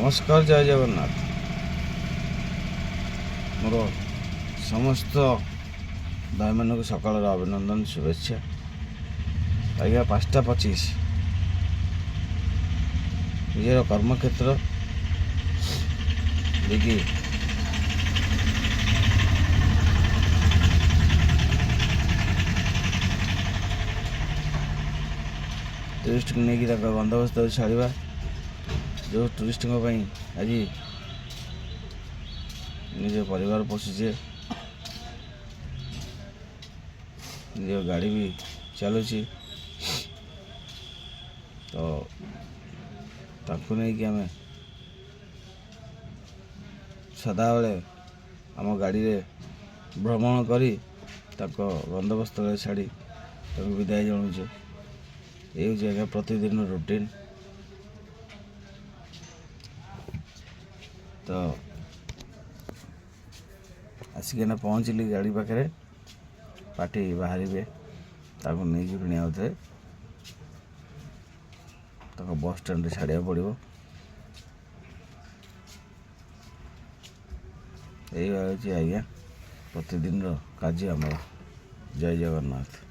नमस्कार जय जगन्नाथ मोर समस्त भाई मान को सकाल अभिनंदन शुभेच्छा। आज्ञा 5:25 निजर कर्मक्षेत्र देखिए टूरिस्ट को लेकिन बंदोबस्त छाड़ा जो टूरिस्ट आज निज परिवार पोषिचे निज गाड़ी भी चलुची तो ताकू नहीं कि आम सदा बेले आम गाड़ी रे भ्रमण करी बंदोबस्त छाड़ी विदाय जनाऊे। ये जगह प्रतिदिन रूटीन तो आसिक पहुँचली गाड़ी पाखे पार्टी बाहर नहीं पुणी आउ थे बस स्टैंड छाड़ा पड़ो। यही आज्ञा प्रतिदिन कार्य आम जय जगन्नाथ।